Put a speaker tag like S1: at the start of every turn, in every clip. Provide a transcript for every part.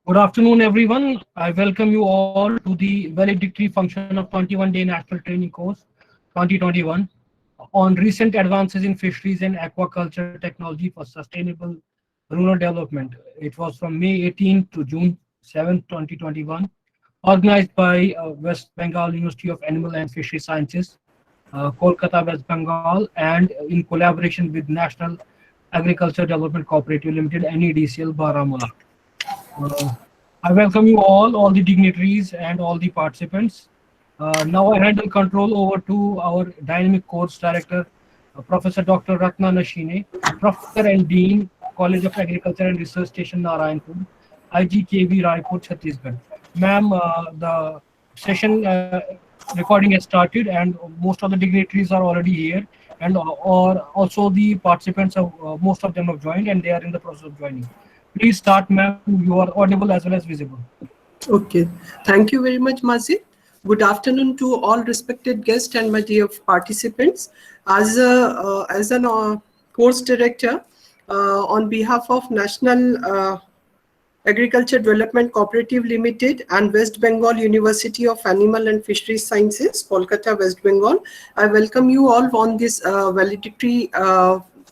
S1: Good afternoon, everyone. I welcome you all to the valedictory function of 21-day National Training Course 2021 on recent advances in fisheries and aquaculture technology for sustainable rural development. It was from May 18 to June 7, 2021, organized by West Bengal University of Animal and Fishery Sciences, Kolkata, West Bengal, and in collaboration with National Agriculture Development Cooperative Limited, NEDCL, Baramulla. Uh, I welcome you all the dignitaries and all the participants. Now I handle control over to our dynamic course director, Professor Dr. Ratna Nashine, Professor and Dean, College of Agriculture and Research Station Narayanpur, IGKV Raipur, Chhattisgarh. Ma'am, the session recording has started and most of the dignitaries are already here and or also the participants have most of them have joined and they are in the process of joining. Please start, ma'am. You are audible as well as visible.
S2: Okay, thank you very much, Mazid. Good afternoon to all respected guests and my dear participants. As an course director, on behalf of National Agriculture Development Cooperative Limited and West Bengal University of Animal and Fisheries Sciences, Kolkata, West Bengal, I welcome you all on this valedictory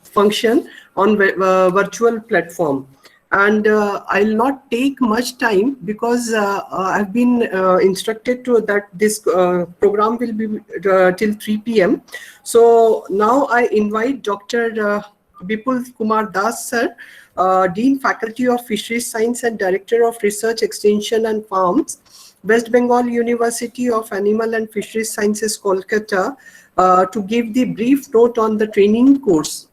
S2: function on virtual platform. And I'll not take much time because I've been instructed to that this program will be till 3 p.m. So now I invite Dr. Bipul Kumar Das sir, Dean Faculty of Fisheries Science and Director of Research Extension and Farms, West Bengal University of Animal and Fisheries Sciences, Kolkata, to give the brief note on the training course.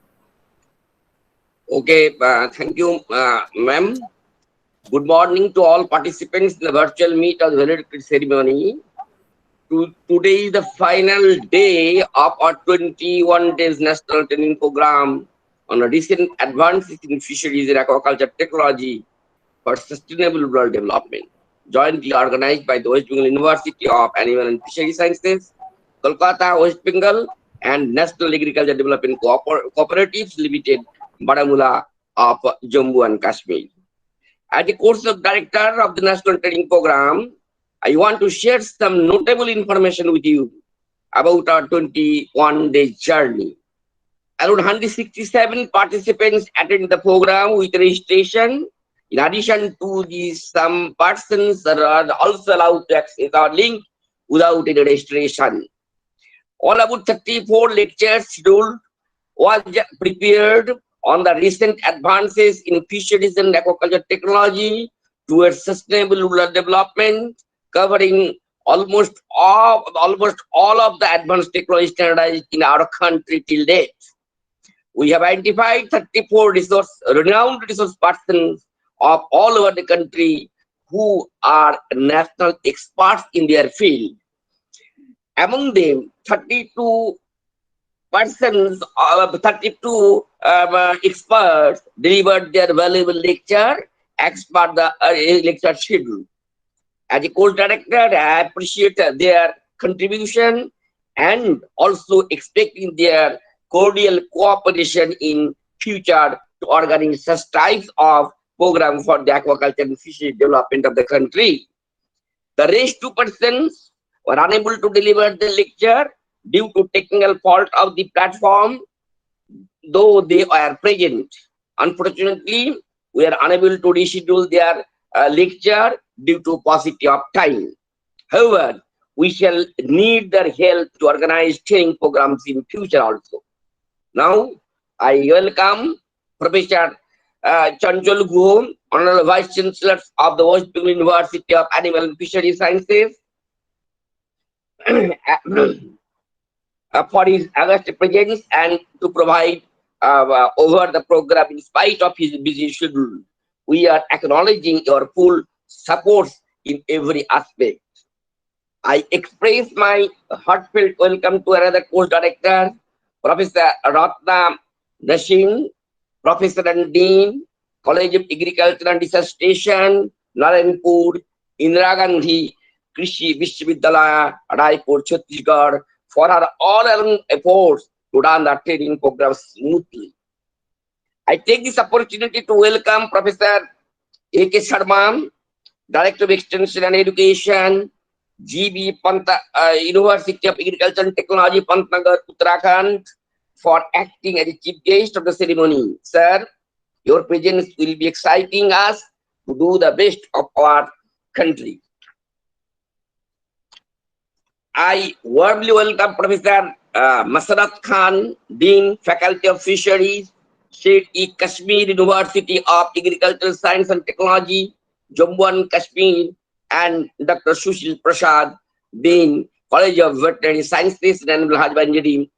S3: Okay, thank you, ma'am. Good morning to all participants in the virtual meet of the valedictory ceremony. Today is the final day of our 21 days national training program on a recent advances in fisheries and aquaculture technology for sustainable rural development, jointly organized by the West Bengal University of Animal and Fishery Sciences, Kolkata, West Bengal, and National Agriculture Development Cooperatives Limited, Baramulla of Jammu and Kashmir. As the course of director of the National Training Program, I want to share some notable information with you about our 21-day journey. Around 167 participants attend the program with registration. In addition to these, some persons are also allowed to access our link without any registration. All about 34 lectures scheduled was prepared on the recent advances in fisheries and aquaculture technology towards sustainable rural development, covering almost all of the advanced technology standardized in our country till date. We have identified 34 renowned resource persons of all over the country who are national experts in their field. Among them, 32 persons, 32 experts delivered their valuable lecture as per the lecture schedule. As a course director, I appreciate their contribution and also expecting their cordial cooperation in future to organize such types of program for the aquaculture and fishery development of the country. The rest 2 persons were unable to deliver the lecture due to technical fault of the platform, though they are present. Unfortunately, we are unable to reschedule their lecture due to paucity of time. However, we shall need their help to organize training programs in future also. Now, I welcome Professor Chanchal Guho, Honorable Vice Chancellor of the West Bengal University of Animal and Fishery Sciences, for his august presence and to provide over the program in spite of his busy schedule. We are acknowledging your full support in every aspect. I express my heartfelt welcome to another course director, Professor Ratna Nashine, Professor and Dean, College of Agriculture and Research Station, Narayanpur, Indira Gandhi Krishi Vishwavidyalaya, Raipur, Chhattisgarh, for our all-around efforts to run the training program smoothly. I take this opportunity to welcome Professor A.K. Sharma, Director of Extension and Education, GB Panta, University of Agriculture and Technology, Pantnagar, Uttarakhand, for acting as the chief guest of the ceremony. Sir, your presence will be exciting us to do the best of our country. I warmly welcome Professor Masarat Khan, Dean, Faculty of Fisheries, State Kashmir University of Agricultural Science and Technology, Jammu and Kashmir, and Dr. Sushil Prasad, Dean, College of Veterinary Sciences and Animal Husbandry,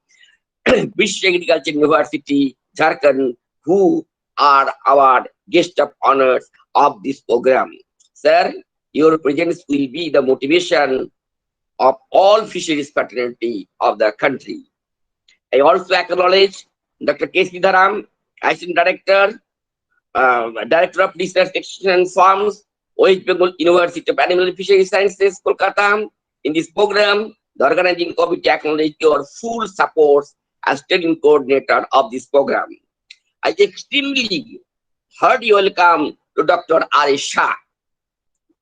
S3: British Agriculture University, Jharkhand, who are our guest of honors of this program. Sir, your presence will be the motivation of all fisheries fraternity of the country. I also acknowledge Dr. K. Sridharam, Assistant Director, Director of Research Extension and Farms, West Bengal University of Animal and Fishery Sciences, Kolkata. In this program, the organizing committee acknowledges your full support as training coordinator of this program. I extremely hearty welcome to Dr. R. Shah,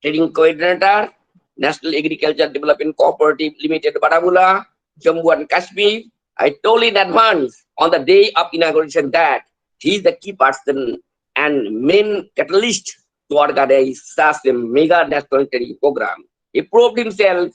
S3: training coordinator, National Agriculture Development Cooperative Limited, Baramulla, Jammu and Kashmir. I told in advance on the day of inauguration that he is the key person and main catalyst to organize such a mega national training program. He proved himself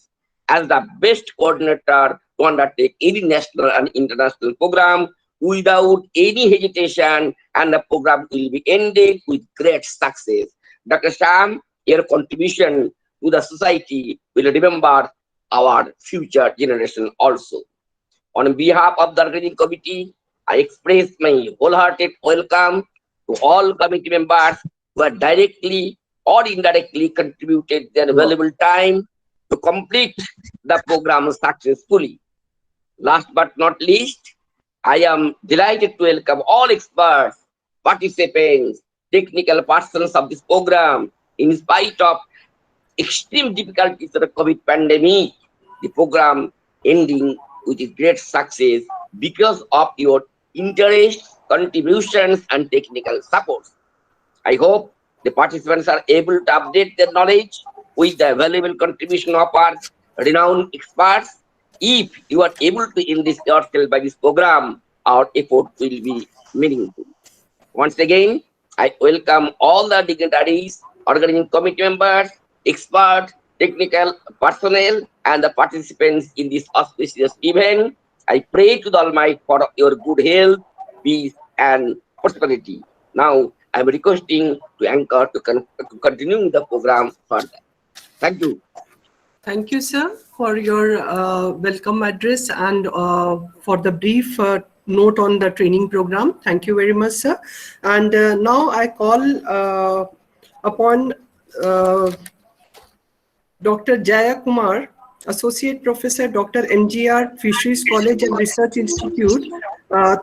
S3: as the best coordinator to undertake any national and international program without any hesitation, and the program will be ended with great success. Dr. Sham, your contribution to the society will remember our future generation also. On behalf of the organizing committee, I express my wholehearted welcome to all committee members who have directly or indirectly contributed their valuable time to complete the program successfully. Last but not least, I am delighted to welcome all experts, participants, technical persons of this program. In spite of extreme difficulties of the COVID pandemic, the program ending with a great success because of your interest, contributions, and technical support. I hope the participants are able to update their knowledge with the valuable contribution of our renowned experts. If you are able to enrich yourself by this program, our effort will be meaningful. Once again, I welcome all the dignitaries, organizing committee members, experts, technical personnel, and the participants in this auspicious event. I pray to the Almighty for your good health, peace, and prosperity. Now, I am requesting to anchor to continue the program further. Thank you.
S2: Thank you, sir, for your welcome address and for the brief note on the training program. Thank you very much, sir. And now I call upon Dr. Jaya Kumar, Associate Professor, Dr. NGR Fisheries College and Research Institute,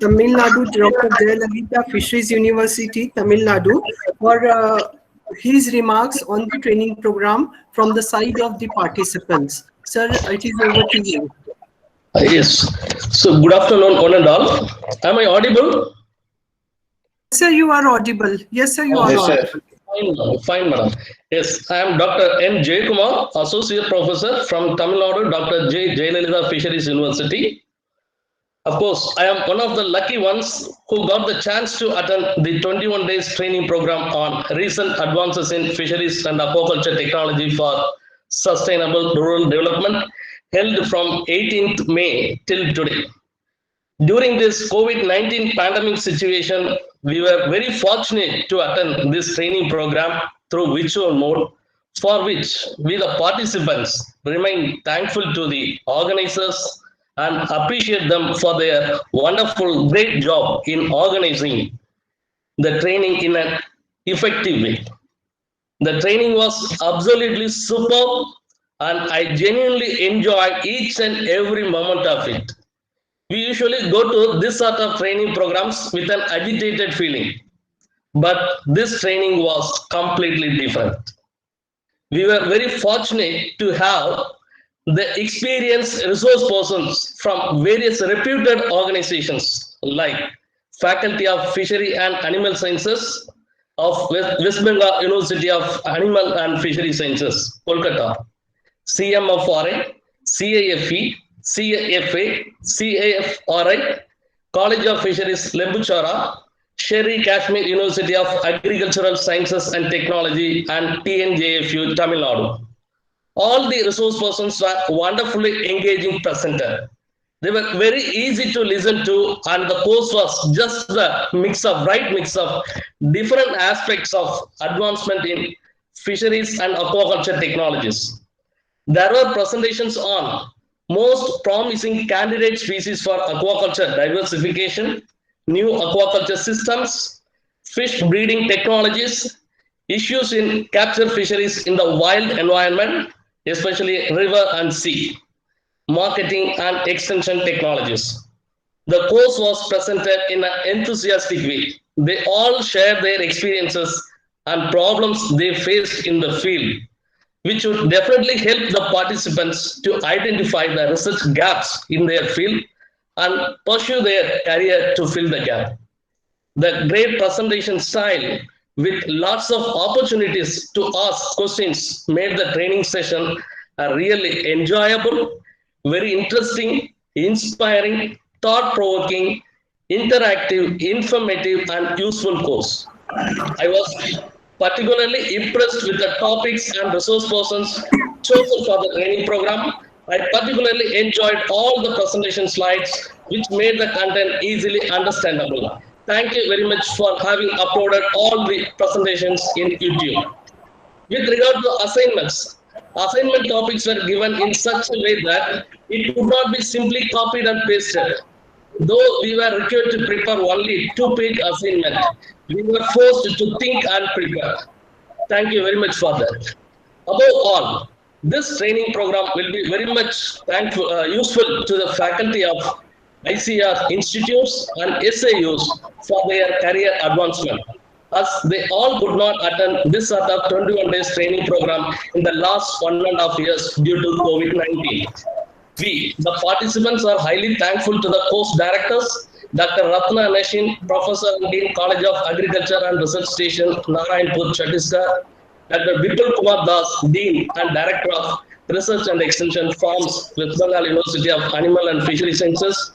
S2: Tamil Nadu, Dr. Jayalalitha Fisheries University, Tamil Nadu, for his remarks on the training program from the side of the participants. Sir, it is over to you.
S4: Yes. So, good afternoon, one and all. Am I audible?
S2: Sir, you are audible. Yes, sir, you are audible.
S4: Fine, madam. Yes, I am Dr. N. Jayakumar, Associate Professor from Tamil Nadu, Dr. J. Jayalalitha Fisheries University. Of course, I am one of the lucky ones who got the chance to attend the 21 days training program on recent advances in fisheries and aquaculture technology for sustainable rural development held from 18th May till today. During this COVID-19 pandemic situation, we were very fortunate to attend this training program through virtual mode, for which we the participants remain thankful to the organizers and appreciate them for their wonderful, great job in organizing the training in an effective way. The training was absolutely superb, and I genuinely enjoyed each and every moment of it. We usually go to this sort of training programs with an agitated feeling, but this training was completely different. We were very fortunate to have the experienced resource persons from various reputed organizations like Faculty of Fishery and Animal Sciences of West Bengal University of Animal and Fishery Sciences, Kolkata, CMFRI, CAFE, CAFA, CAFRI, College of Fisheries, Lembuchara, Sherry Kashmir University of Agricultural Sciences and Technology, and TNJFU, Tamil Nadu. All the resource persons were wonderfully engaging presenter. They were very easy to listen to, and the course was just the right mix of different aspects of advancement in fisheries and aquaculture technologies. There were presentations on most promising candidate species for aquaculture diversification, new aquaculture systems, fish breeding technologies, issues in capture fisheries in the wild environment, especially river and sea, marketing and extension technologies. The course was presented in an enthusiastic way. They all shared their experiences and problems they faced in the field, which would definitely help the participants to identify the research gaps in their field and pursue their career to fill the gap. The great presentation style with lots of opportunities to ask questions made the training session a really enjoyable, very interesting, inspiring, thought-provoking, interactive, informative, and useful course. I was particularly impressed with the topics and resource persons chosen for the training program. I particularly enjoyed all the presentation slides, which made the content easily understandable. Thank you very much for having uploaded all the presentations in YouTube. With regard to assignments, assignment topics were given in such a way that it could not be simply copied and pasted. Though we were required to prepare only 2-page assignment, we were forced to think and prepare. Thank you very much for that. Above all, this training program will be very much useful to the faculty of ICR institutes and SAUs for their career advancement, as they all could not attend this sort of 21 days training program in the last 1.5 years due to COVID-19. We, the participants, are highly thankful to the course directors, Dr. Ratna Nashin, Professor and Dean, College of Agriculture and Research Station, Narayanpur, Chhattisgarh, Dr. Vipul Kumar Das, Dean and Director of Research and Extension Farms, West Bengal University of Animal and Fishery Sciences,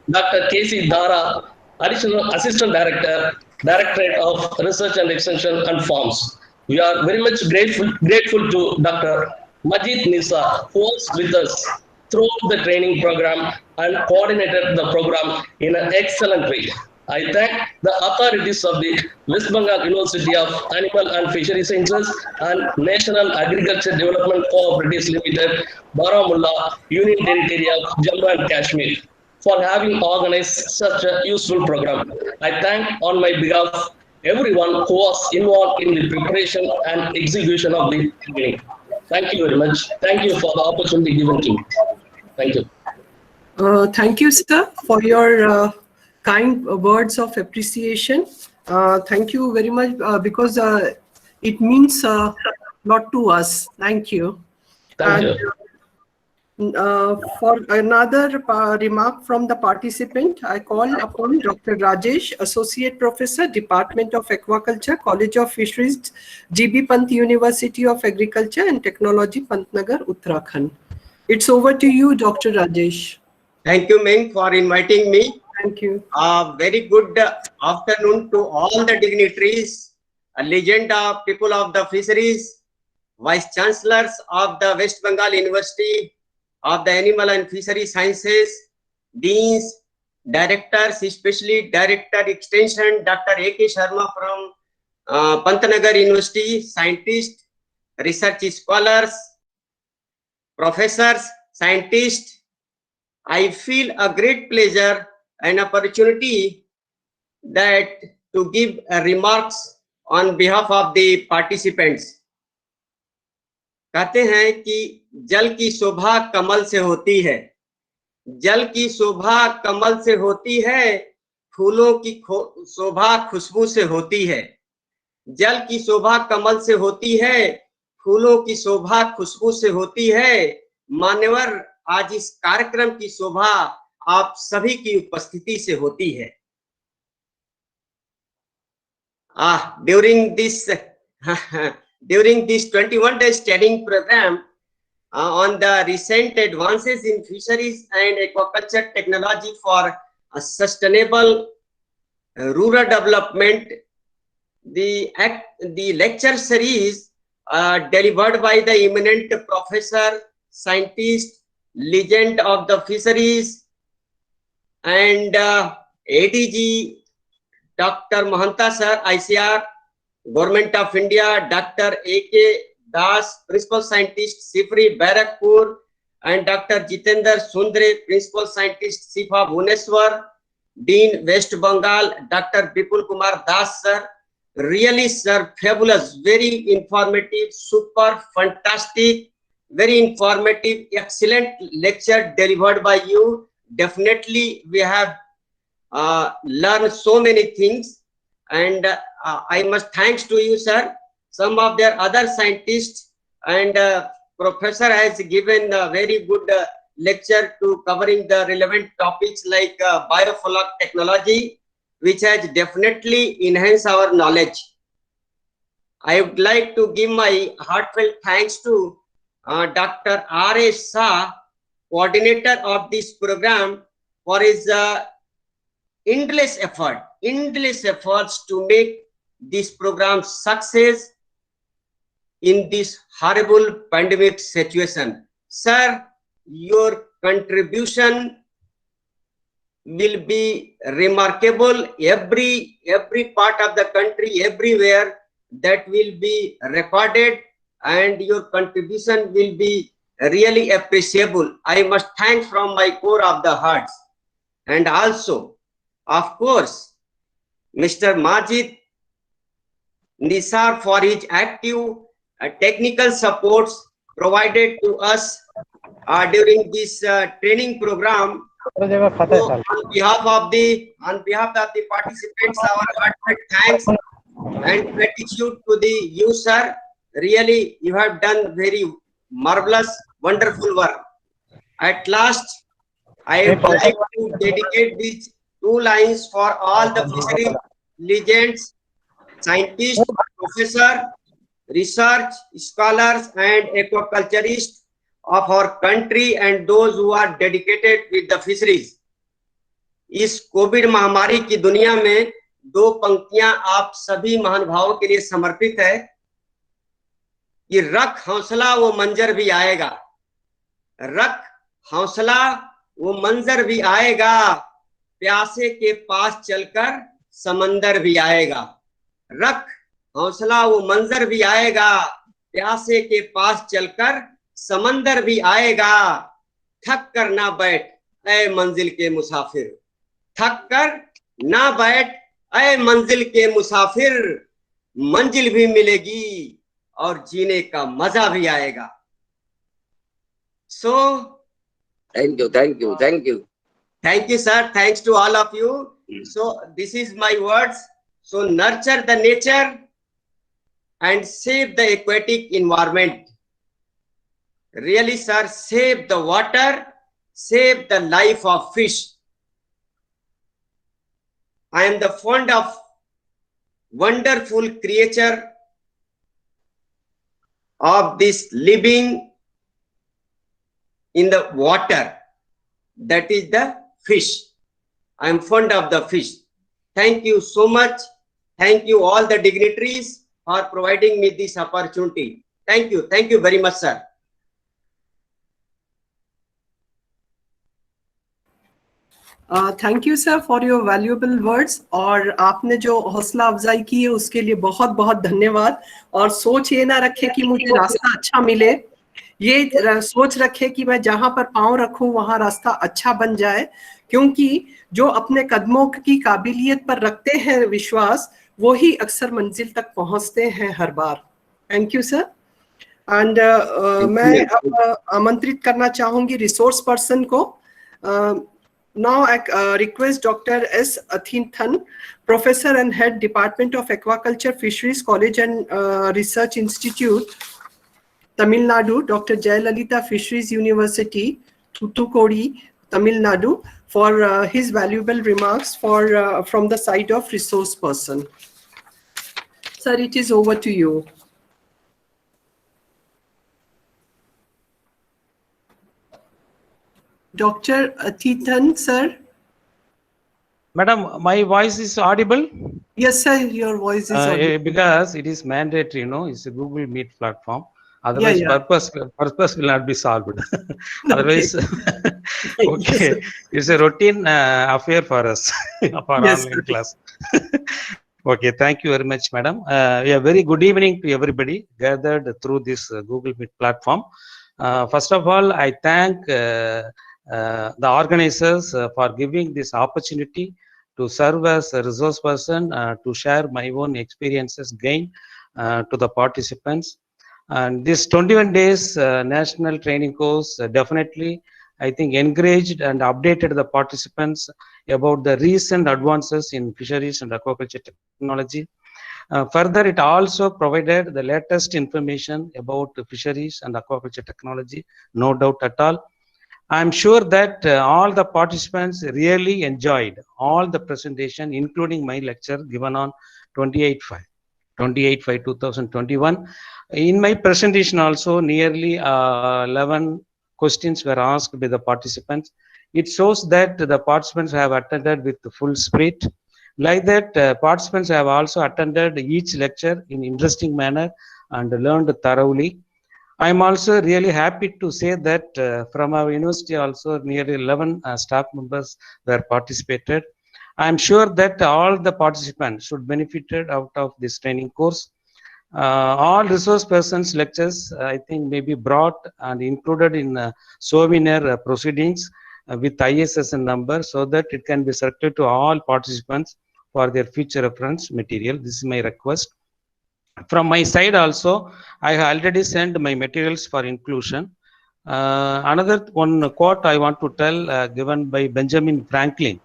S4: Dr. K.C. Dara, Additional Assistant Director, Directorate of Research and Extension and Farms. We are very much grateful to Dr. Majid Nisa, who was with us throughout the training program and coordinated the program in an excellent way. I thank the authorities of the West Bengal University of Animal and Fishery Sciences and National Agriculture Development Cooperatives Limited, Baramulla, Union Territory of Jammu and Kashmir, for having organized such a useful program. I thank on my behalf everyone who was involved in the preparation and execution of the training. Thank you very much. Thank you for the opportunity given to me. Thank you.
S2: Thank you, sir, for your kind words of appreciation. Thank you very much because it means a lot to us. Thank you.
S4: Thank you.
S2: For another remark from the participant, I call upon Dr. Rajesh, Associate Professor, Department of Aquaculture, College of Fisheries, GB Pant University of Agriculture and Technology, Pantnagar, Uttarakhand. It's over to you, Dr. Rajesh.
S5: Thank you, Ming, for inviting me.
S2: Thank you.
S5: Very good afternoon to all the dignitaries, a legend of people of the fisheries, Vice Chancellors of the West Bengal University of the Animal and Fishery Sciences, Deans, Directors, especially Director Extension, Dr. A.K. Sharma from Pantnagar University, scientists, research scholars, professors, scientists. I feel a great pleasure and opportunity that to give remarks on behalf of the participants. कहते हैं कि जल की शोभा कमल से होती है, जल की शोभा कमल से होती है, फूलों की शोभा खुशबू से होती है, जल की शोभा कमल से होती है, फूलों की शोभा खुशबू से होती है। मान्यवर, आज इस कार्यक्रम की शोभा आप सभी की उपस्थिति से होती है। during this during this 21-day studying program on the recent advances in fisheries and aquaculture technology for sustainable rural development. The lecture series delivered by the eminent professor, scientist, legend of the fisheries, and ADG Dr. Mahanta sir, ICR, Government of India, Dr. A.K. Das, Principal Scientist, SIFRI, Barakpur, and Dr. Jitendra Sundre, Principal Scientist, SIFA, Bhubaneswar, Dean, West Bengal, Dr. Bipul Kumar Das, sir. Really, sir, fabulous, very informative, super, fantastic, very informative, excellent lecture delivered by you. Definitely, we have learned so many things, and I must thanks to you, sir. Some of their other scientists and professor has given a very good lecture to covering the relevant topics like biofloc technology, which has definitely enhanced our knowledge. I would like to give my heartfelt thanks to Dr. R.A. Shah, coordinator of this program, for his endless efforts to make this program success in this horrible pandemic situation. Sir, your contribution will be remarkable. Every part of the country, everywhere, that will be recorded, and your contribution will be really appreciable. I must thank from my core of the hearts. And also, of course, Mr. Majid Nisar for his active technical supports provided to us during this training program. So on behalf of the participants, our heartfelt thanks and gratitude to you, sir. Really, you have done very marvelous, wonderful work. At last, I would like to dedicate these 2 lines for all the fishery legends, scientists, professor, research scholars, and aquaculturists of our country, and those who are dedicated with the fisheries. इस Covid महामारी की दुनिया में 2 पंक्तियां आप सभी महानुभावों के लिए समर्पित है कि रख हौसला वो मंजर भी आएगा, रख हौसला वो मंजर भी आएगा, प्यासे के पास चलकर समंदर भी आएगा। रख हौसला वो मंजर भी आएगा, प्यासे के पास चलकर समंदर भी आएगा। थक कर ना बैठ ऐ मंजिल के मुसाफिर, थक कर ना बैठ ऐ मंजिल के मुसाफिर, मंजिल भी मिलेगी और जीने का मजा भी आएगा। So
S3: thank you, sir. Thanks to all of you. So this is my words. So nurture the nature and save the aquatic environment. Really, sir, save the water, save the life of fish. I am the fond of wonderful creature of this living in the water, that is the fish. I am fond of the fish. Thank you so much. Thank you all the dignitaries for providing me this opportunity. Thank you very much, sir.
S2: Thank you sir for your valuable words, और आपने जो हौसला अफजाई की है उसके लिए बहुत बहुत धन्यवाद। और सोच ये ना रखे कि मुझे रास्ता अच्छा मिले, ये सोच रखे कि मैं जहां पर पांव रखूं वहां रास्ता अच्छा बन जाए, क्योंकि जो अपने कदमों की काबिलियत पर रखते हैं विश्वास, वो ही अक्सर मंजिल तक पहुंचते हैं हर बार। Thank you sir. एंड मैं अब आमंत्रित करना चाहूंगी रिसोर्स पर्सन को। Now I request Dr. S. Athinthan, Professor and Head Department of Aquaculture, Fisheries College and Research Institute, Tamil Nadu, Dr. Jayalalitha Fisheries University, Thoothukudi, Tamil Nadu, for his valuable remarks from the side of resource person. Sir, it is over to you. Dr. Athitan, sir.
S6: Madam, my voice is audible?
S2: Yes, sir, your voice is audible.
S6: Because it is mandatory, it's a Google Meet platform. Otherwise, purpose will not be solved. Otherwise, okay, it's a routine affair for us for online class. Okay, thank you very much, madam. A very good evening to everybody gathered through this Google Meet platform. First of all, I thank the organizers for giving this opportunity to serve as a resource person to share my own experiences gained to the participants. And this 21 days national training course definitely, I think, encouraged and updated the participants about the recent advances in fisheries and aquaculture technology. Further, it also provided the latest information about fisheries and aquaculture technology, no doubt at all. I'm sure that all the participants really enjoyed all the presentation, including my lecture given on 28/5/2021. In my presentation also, nearly 11 questions were asked by the participants. It shows that the participants have attended with full spirit. Like that, participants have also attended each lecture in interesting manner and learned thoroughly. I'm also really happy to say that from our university also nearly 11 staff members were participated. I'm sure that all the participants should benefited out of this training course. All resource persons lectures, I think, may be brought and included in souvenir proceedings with ISSN number so that it can be circulated to all participants for their future reference material. This is my request. From my side also, I have already sent my materials for inclusion. Another one quote I want to tell given by Benjamin Franklin.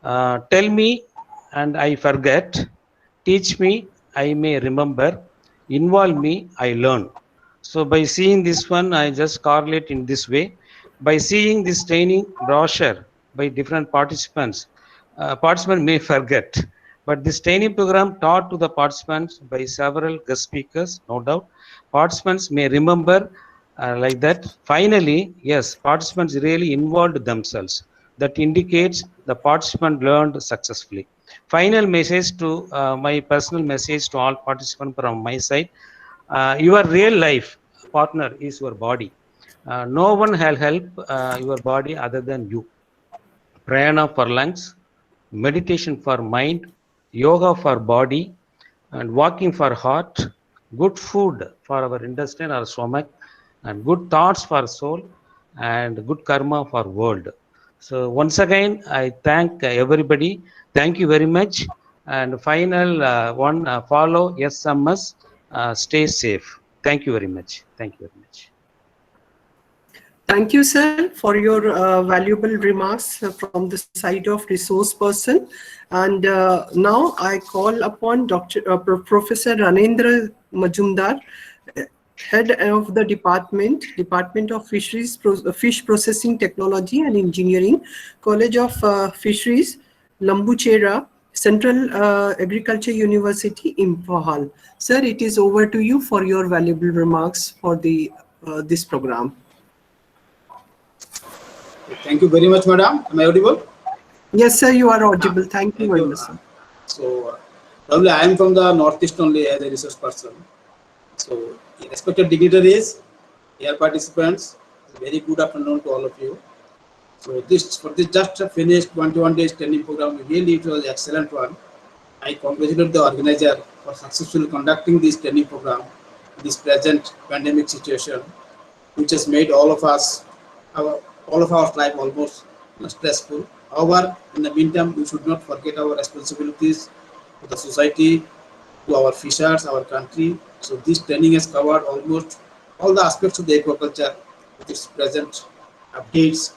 S6: Tell me and I forget, teach me, I may remember, involve me, I learn. So by seeing this one, I just correlate in this way. By seeing this training brochure by different participants, participants may forget. But this training program taught to the participants by several guest speakers, no doubt. Participants may remember like that. Finally, yes, participants really involved themselves. That indicates the participant learned successfully. Final message to my personal message to all participants from my side. Your real life partner is your body. No one will help your body other than you. Prana for lungs, meditation for mind, yoga for body, and walking for heart, good food for our intestine or stomach, and good thoughts for soul, and good karma for world. So once again, I thank everybody. Thank you very much. And final one, follow SMS, stay safe. Thank you very much. Thank you very much.
S2: Thank you, sir, for your valuable remarks from the side of resource person. And now I call upon Professor Ranendra Majumdar, Head of the Department of Fisheries, Fish Processing Technology and Engineering, College of Fisheries, Lambuchera, Central Agriculture University, Imphal. Sir, it is over to you for your valuable remarks for the this program.
S7: Thank you very much, madam. Am I audible?
S2: Yes, sir, you are audible. Thank you very much, sir.
S7: So, probably I am from the Northeast only as a research person. So, respected dignitaries, dear participants, very good afternoon to all of you. So, this just finished 21 days training program, really it was excellent one. I congratulate the organizer for successfully conducting this training program in this present pandemic situation, which has made all of us, all of our life almost stressful. However, in the meantime, we should not forget our responsibilities to the society, to our fishers, our country. So this training has covered almost all the aspects of the aquaculture with its present updates.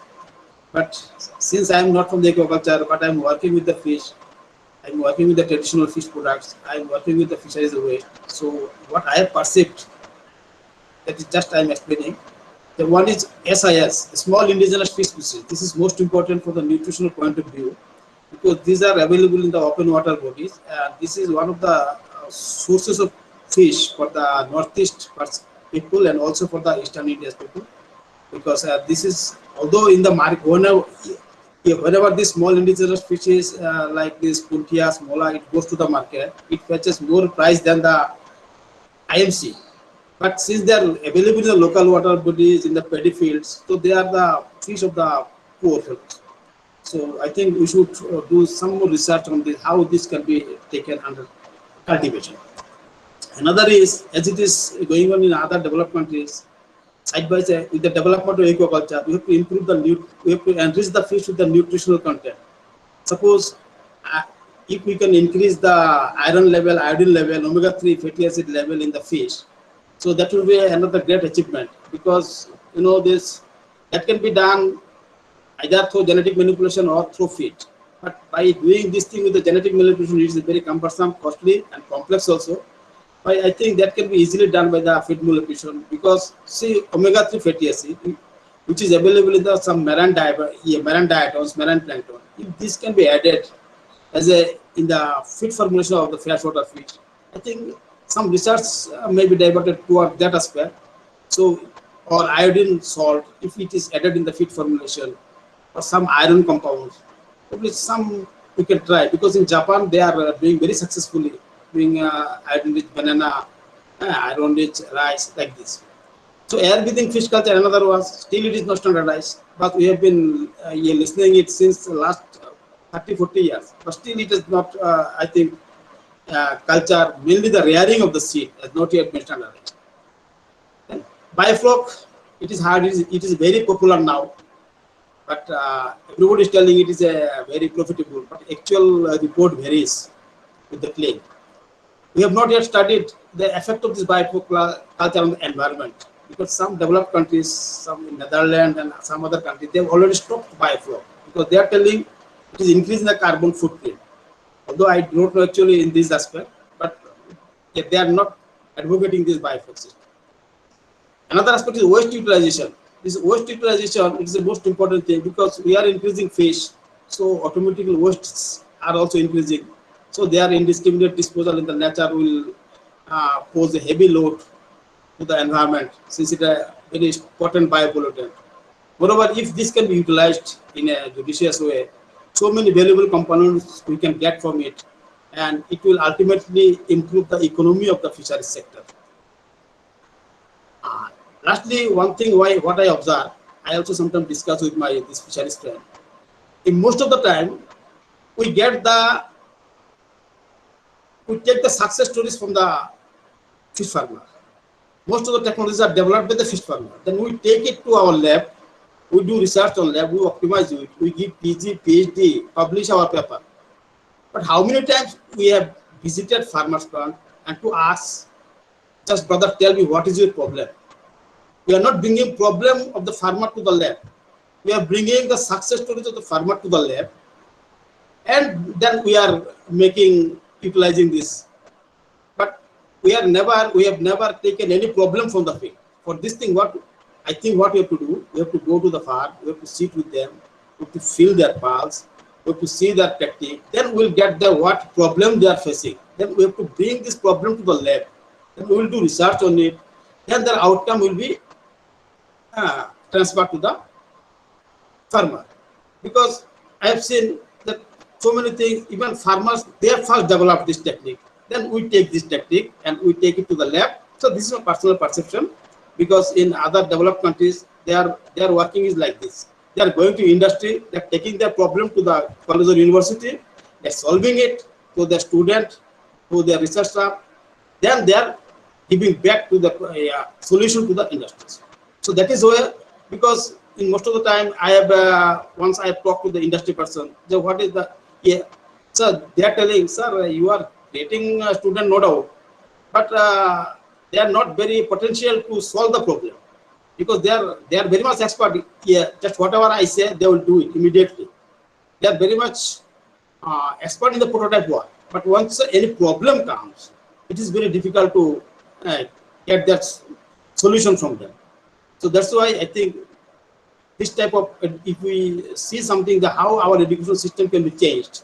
S7: But since I am not from the aquaculture, but I am working with the fish, I am working with the traditional fish products, I am working with the fisheries waste. So what I have perceived, that is just I am explaining. The one is SIS, small indigenous fish species. This is most important from the nutritional point of view because these are available in the open water bodies. This is one of the sources of fish for the northeast people and also for the eastern India's people, because this is, although in the market, whenever these small indigenous fishes like this puntia, smola, it goes to the market, it fetches more price than the IMC. But since they are available in the local water bodies, in the paddy fields, so they are the fish of the poor folks. So I think we should do some more research on this, how this can be taken under cultivation. Another is, as it is going on in other developed countries, side by side with the development of aquaculture, we have to improve we have to enrich the fish with the nutritional content. Suppose if we can increase the iron level, iodine level, omega-3 fatty acid level in the fish, so that will be another great achievement, because this that can be done either through genetic manipulation or through feed. But by doing this thing with the genetic manipulation, it is very cumbersome, costly, and complex also. But I think that can be easily done by the feed manipulation, because see, omega-3 fatty acid, which is available in the some marine diatoms, marine plankton, if this can be added as in the feed formulation of the freshwater fish, I think some research may be diverted toward that aspect. So, or iodine salt, if it is added in the feed formulation, or some iron compounds, probably some we can try, because in Japan they are doing very successfully, doing iron-rich banana, iron-rich rice, like this. So air-breathing fish culture, another was, still it is not standardized, but we have been listening it since the last 30-40 years, but still it is not, I think, culture, mainly the rearing of the seed, has not yet been standardized. And biofloc, it is hard, it is very popular now, but everybody is telling it is very profitable, but actual report varies with the claim. We have not yet studied the effect of this biofloc culture on the environment, because some developed countries, some in Netherlands and some other countries, they have already stopped biofloc, because they are telling it is increasing the carbon footprint. Although I do not know actually in this aspect, but they are not advocating this biofloc system. Another aspect is waste utilization. This waste utilization is the most important thing, because we are increasing fish, so automatically wastes are also increasing. So their indiscriminate disposal in the nature will pose a heavy load to the environment, since it is a very potent biopollutant. Moreover, if this can be utilized in a judicious way, so many valuable components we can get from it, and it will ultimately improve the economy of the fisheries sector. Lastly, one thing what I observe, I also sometimes discuss with this fisheries friend. In most of the time, we take the success stories from the fish farmer. Most of the technologies are developed by the fish farmer. Then we take it to our lab, we do research on lab, we optimize it, we give PG, PhD, publish our paper. But how many times we have visited farmers' plant and to ask, just brother, tell me what is your problem? We are not bringing problem of the farmer to the lab. We are bringing the success stories of the farmer to the lab, and then we are utilizing this. But we have never taken any problem from the field. For this thing, what I think what we have to do, we have to go to the farm, we have to sit with them, we have to feel their pulse, we have to see their technique. Then we'll get what problem they are facing. Then we have to bring this problem to the lab. Then we will do research on it. Then their outcome will be transferred to the farmer. Because I have seen that so many things, even farmers, they have first developed this technique. Then we take this technique and we take it to the lab. So this is a personal perception, because in other developed countries, their working is like this. They are going to industry, they are taking their problem to the college or university, they are solving it to the student, to their research staff, then they are giving back to the solution to the industries. So that is where, because in most of the time, I have once I talked to the industry person, so what is the, sir, they are telling, sir, you are creating a student, no doubt, but they are not very potential to solve the problem, because they are very much expert. Just whatever I say, they will do it immediately. They are very much expert in the prototype work. But once any problem comes, it is very difficult to get that solution from them. So that's why I think this type of, if we see something, how our education system can be changed.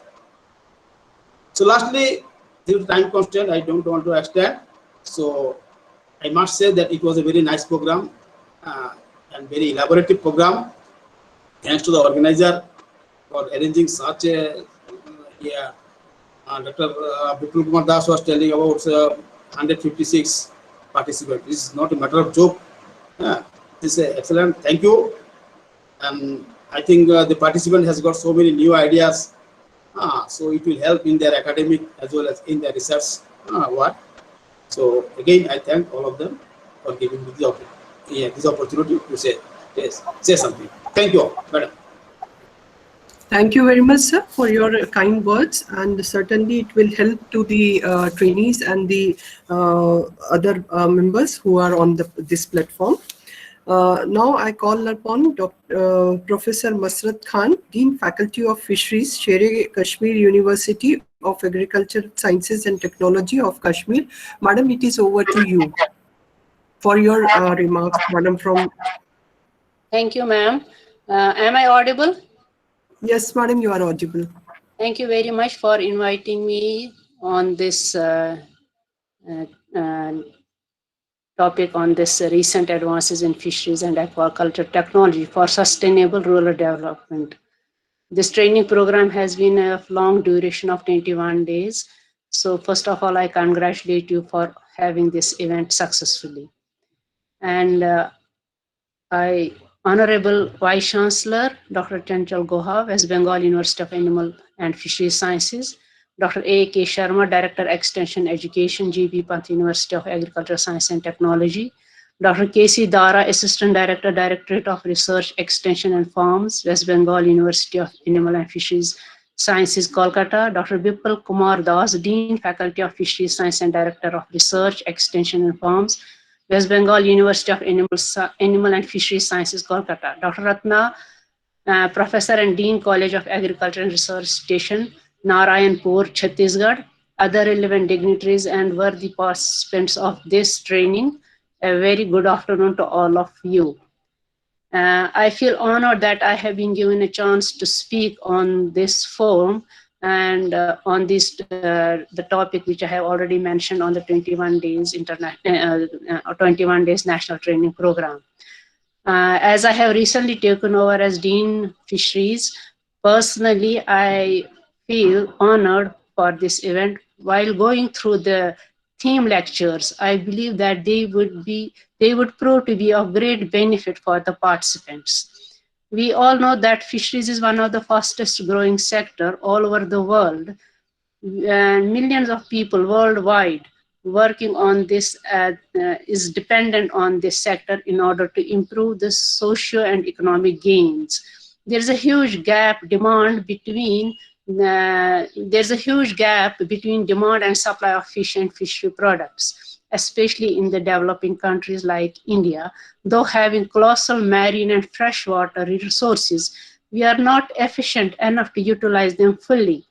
S7: So lastly, due to time constraint, I don't want to extend. So I must say that it was a very nice program and very elaborative program. Thanks to the organizer for arranging such a Dr. Bipul Kumar Das was telling about 156 participants. This is not a matter of joke. This is excellent. Thank you. And I think the participant has got so many new ideas. So it will help in their academic as well as in their research work. So again, I thank all of them for giving me this opportunity to say something. Thank you all, madam.
S2: Thank you very much, sir, for your kind words, and certainly it will help to the trainees and the other members who are on this platform. Now I call upon Professor Masrat Khan, Dean Faculty of Fisheries, Sher-e-Kashmir University of Agriculture Sciences and Technology of Kashmir. Madam, it is over to you for your remarks, madam.
S8: Thank you, ma'am. Am I audible?
S2: Yes, madam, you are audible.
S8: Thank you very much for inviting me on this topic on this recent advances in fisheries and aquaculture technology for sustainable rural development. This training program has been of long duration of 21 days. So first of all, I congratulate you for having this event successfully. And Honorable Vice Chancellor, Dr. Chanchal Goha, West Bengal University of Animal and Fisheries Sciences, Dr. A.K. Sharma, Director Extension Education, G.B. Pant University of Agriculture Science and Technology, Dr. K.C. Dara, Assistant Director, Directorate of Research, Extension and Farms, West Bengal University of Animal and Fisheries Sciences, Kolkata, Dr. Bipul Kumar Das, Dean, Faculty of Fisheries Science and Director of Research, Extension and Farms, West Bengal University of Animal and Fisheries Sciences, Kolkata, Dr. Ratna, Professor and Dean, College of Agriculture and Research Station, Narayanpur, Chhattisgarh, other relevant dignitaries and worthy participants of this training. A very good afternoon to all of you. I feel honored that I have been given a chance to speak on this forum and on this the topic which I have already mentioned on the 21 days 21 days national training program. As I have recently taken over as Dean Fisheries, personally I feel honored for this event. While going through the theme lectures, I believe that they would prove to be of great benefit for the participants. We all know that fisheries is one of the fastest growing sector all over the world, and millions of people worldwide working on this is dependent on this sector in order to improve the socio and economic gains. There's a huge gap between demand and supply of fish and fishery products, especially in the developing countries like India. Though having colossal marine and freshwater resources, we are not efficient enough to utilize them fully.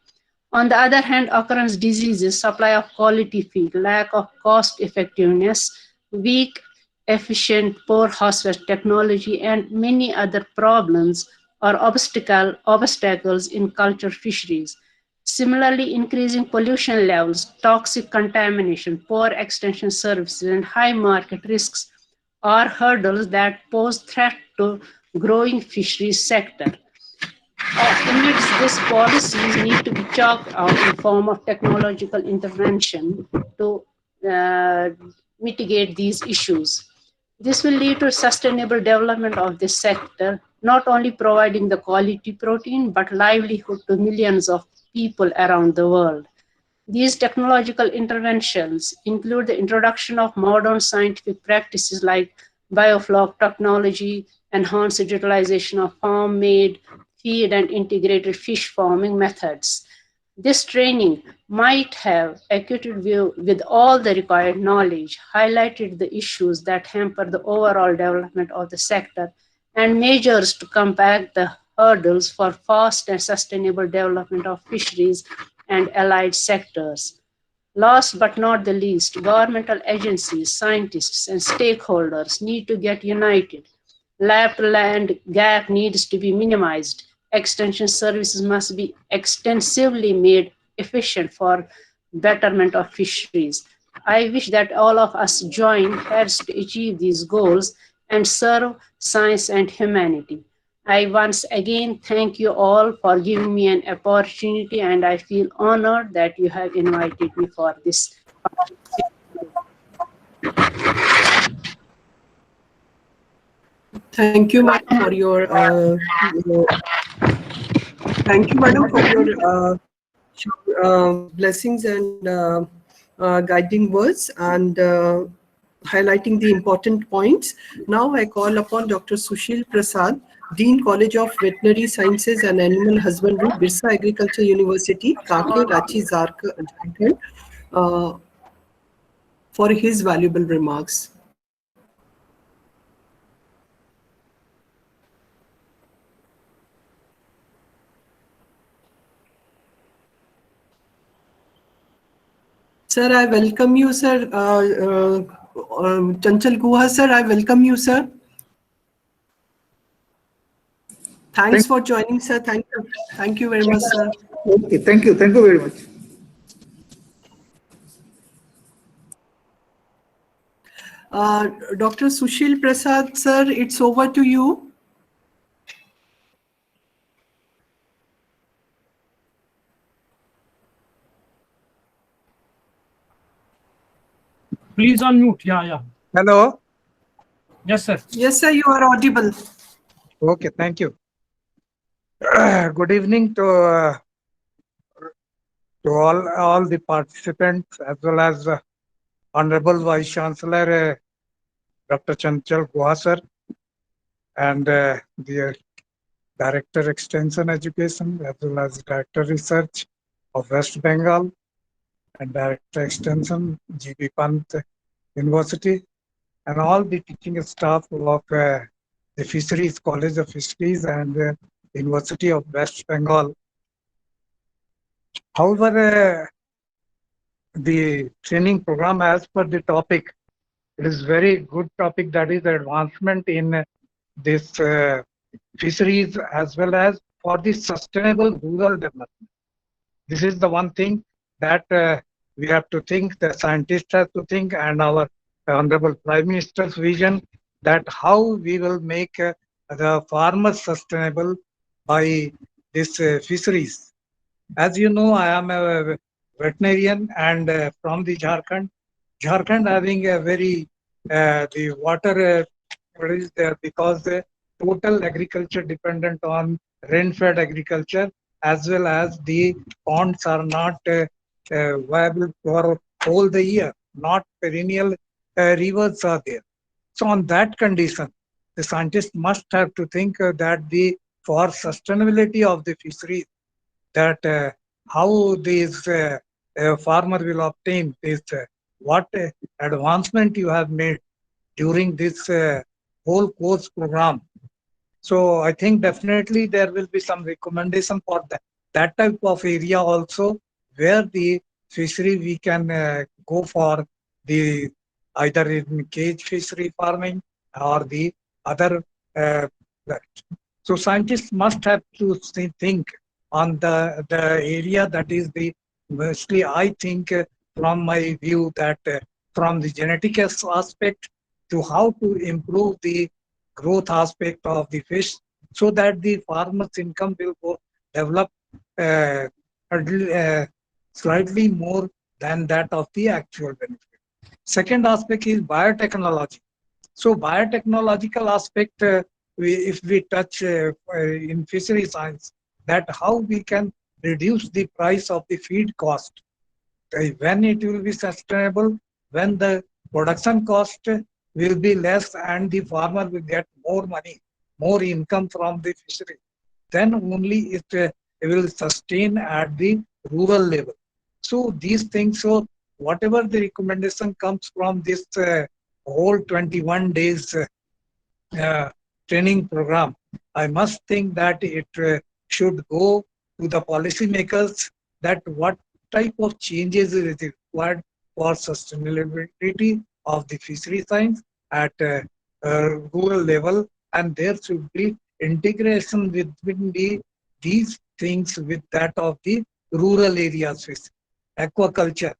S8: On the other hand, occurrence diseases, supply of quality feed, lack of cost effectiveness, weak, efficient, poor harvest technology, and many other problems are obstacles in culture fisheries. Similarly, increasing pollution levels, toxic contamination, poor extension services, and high market risks are hurdles that pose threat to growing fisheries sector. Amidst this, policies need to be chalked out in form of technological intervention to mitigate these issues. This will lead to sustainable development of this sector, not only providing the quality protein, but livelihood to millions of people around the world. These technological interventions include the introduction of modern scientific practices like biofloc technology, enhanced utilization of farm-made feed and integrated fish farming methods. This training might have equipped you with all the required knowledge, highlighted the issues that hamper the overall development of the sector, and measures to combat the hurdles for fast and sustainable development of fisheries and allied sectors. Last but not the least, governmental agencies, scientists, and stakeholders need to get united. Lab-to-land gap needs to be minimized. Extension services must be extensively made efficient for betterment of fisheries. I wish that all of us join hands to achieve these goals and serve science and humanity. I once again thank you all for giving me an opportunity, and I feel honored that you have invited me for this.
S2: Thank you, madam, for your thank you, madam, for your blessings and guiding words and highlighting the important points. Now I call upon Dr. Sushil Prasad, Dean College of Veterinary Sciences and Animal Husbandry, Birsa Agriculture University, Kake, Ranchi, Jharkhand, for his valuable remarks. Sir, I welcome you, sir. Chanchal Guha, sir, I welcome you, sir. Thanks for joining, sir. Thank you. Thank you very much, sir.
S9: Okay, thank you. Thank you very much.
S2: Dr. Sushil Prasad, sir, it's over to you.
S1: Please unmute. Yeah.
S9: Hello.
S1: Yes, sir.
S2: Yes, sir, you are audible.
S9: Okay, thank you. Good evening to all the participants, as well as Honorable Vice Chancellor Dr. Chanchal Guha sir, and the Director Extension Education, as well as Director Research of West Bengal, and Director Extension GB Pant University, and all the teaching staff of the Fisheries College of Fisheries and University of West Bengal. However, the training program, as per the topic, it is very good topic, that is advancement in this fisheries as well as for the sustainable rural development. This is the one thing that we have to think, the scientists have to think, and our Honorable Prime Minister's vision, that how we will make the farmers sustainable by this fisheries. As you know, I am a veterinarian and from the Jharkhand. Jharkhand having a very the water is there because the total agriculture dependent on rain-fed agriculture, as well as the ponds are not viable for all the year, not perennial rivers are there. So on that condition, the scientists must have to think that for sustainability of the fisheries, that how this farmer will obtain this, what advancement you have made during this whole course program. So I think definitely there will be some recommendation for that type of area also, where the fishery we can go for the either in cage fishery farming or the other. So scientists must have to think on the area that is the mostly, I think from my view, that from the genetic aspect to how to improve the growth aspect of the fish, so that the farmer's income will go develop slightly more than that of the actual benefit. Second aspect is biotechnology. So biotechnological aspect, if we touch in fishery science, that how we can reduce the price of the feed cost, when it will be sustainable, when the production cost will be less and the farmer will get more money, more income from the fishery, then only it will sustain at the rural level. So these things, so whatever the recommendation comes from this whole 21 days training program, I must think that it should go to the policymakers, that what type of changes is required for sustainability of the fishery science at rural level, and there should be integration between these things with that of the rural areas fishery. aquaculture.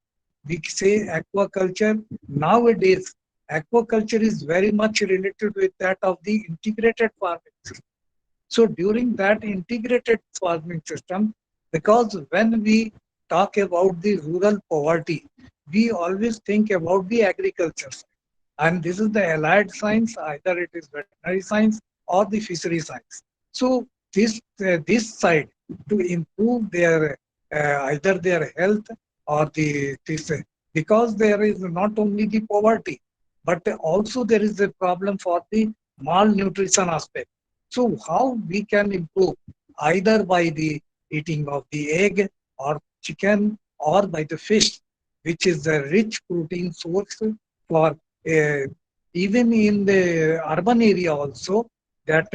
S9: We say aquaculture. Nowadays, aquaculture is very much related with that of the integrated farming system. So during that integrated farming system, because when we talk about the rural poverty, we always think about the agriculture side. And this is the allied science, either it is veterinary science or the fishery science. So this side to improve their either their health or because there is not only the poverty, but also there is a problem for the malnutrition aspect. So how we can improve either by the eating of the egg or chicken or by the fish, which is a rich protein source for even in the urban area also, that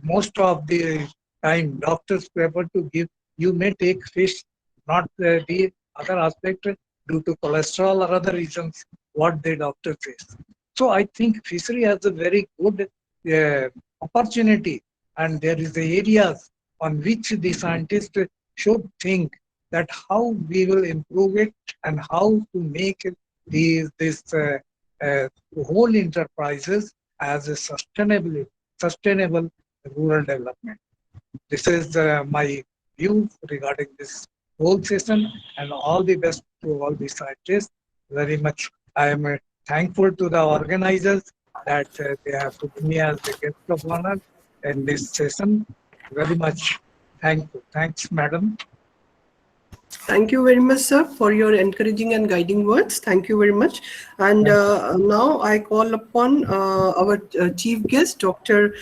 S9: most of the time doctors prefer to give, you may take fish, not the other aspect due to cholesterol or other reasons what the doctor says. So I think fishery has a very good opportunity, and there is the areas on which the scientists should think that how we will improve it and how to make this whole enterprises as a sustainable rural development. This is my view regarding this whole session, and all the best to all the scientists. Very much I am thankful to the organizers that they have put me as the guest of honor in this session. Very much thankful. Thanks, madam.
S2: Thank you very much, sir, for your encouraging and guiding words. Thank you very much. And now I call upon our chief guest, Dr.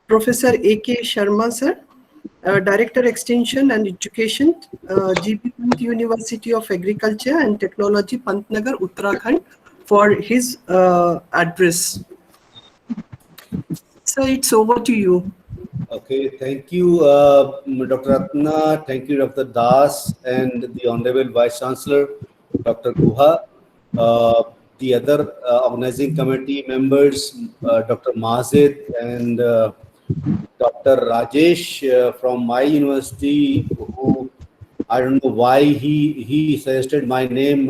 S2: Professor A.K. Sharma, sir, Director Extension and Education, GP Pant University of Agriculture and Technology, Pantnagar, Uttarakhand, for his address. Sir, it's over to you.
S10: Okay, thank you, Dr. Ratna, thank you, Dr. Das, and the Honorable Vice Chancellor, Dr. Guha, the other organizing committee members, Dr. Mazid and Dr. Rajesh from my university, who I don't know why he suggested my name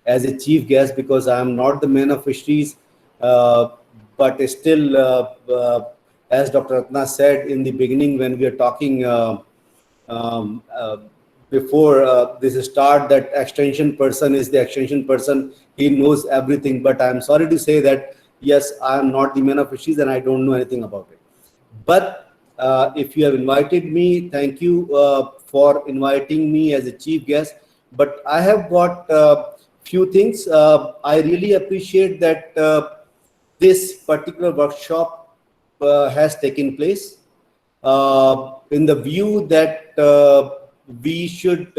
S10: as a chief guest, because I am not the man of fisheries, but still, as Dr. Ratna said in the beginning when we are talking before this start, that extension person is the extension person. He knows everything. But I'm sorry to say that, yes, I am not the man of fisheries and I don't know anything about it. But if you have invited me, thank you for inviting me as a chief guest. But I have got few things. I really appreciate that this particular workshop has taken place in the view that we should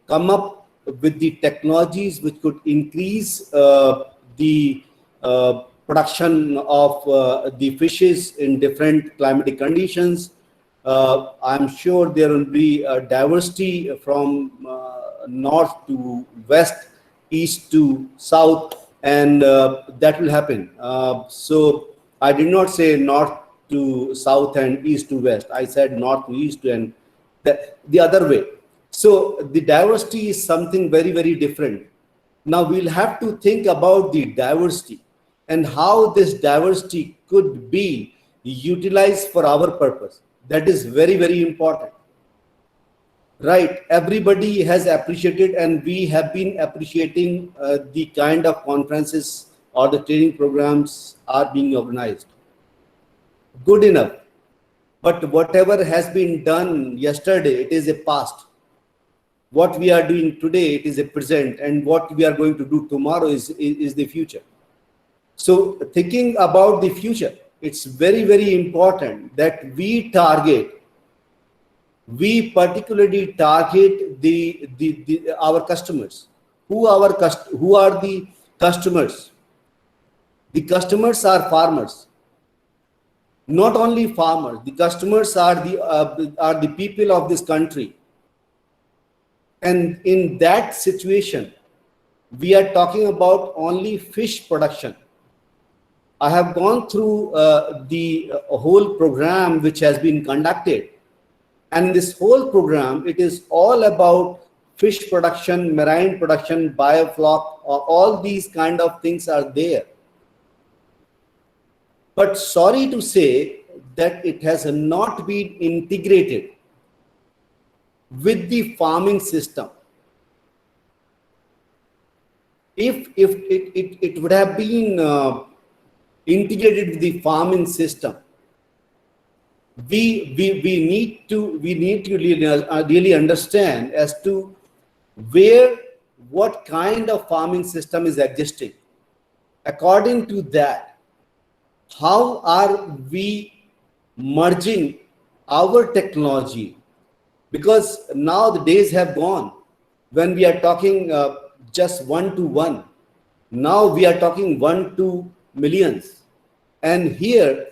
S10: come up with the technologies which could increase the production of the fishes in different climatic conditions. I'm sure there will be a diversity from north to west, east to south, and that will happen. So I did not say north to south and east to west. I said north to east and the other way. So the diversity is something very, very different. Now we'll have to think about the diversity and how this diversity could be utilized for our purpose. That is very, very important. Right, everybody has appreciated, and we have been appreciating the kind of conferences or the training programs are being organized. Good enough. But whatever has been done yesterday, it is a past. What we are doing today, it is a present, and what we are going to do tomorrow is the future. So thinking about the future, it's very, very important that we particularly target our customers. Who are the customers? The customers are farmers. Not only farmers, the customers are the people of this country. And in that situation, we are talking about only fish production. I have gone through the whole program which has been conducted. And this whole program, it is all about fish production, marine production, biofloc, all these kind of things are there. But sorry to say that it has not been integrated with the farming system. If it would have been integrated with the farming system, we need to really understand as to what kind of farming system is existing. According to that, how are we merging our technology? Because now the days have gone when we are talking just 1 to 1. Now we are talking 1 to millions. And here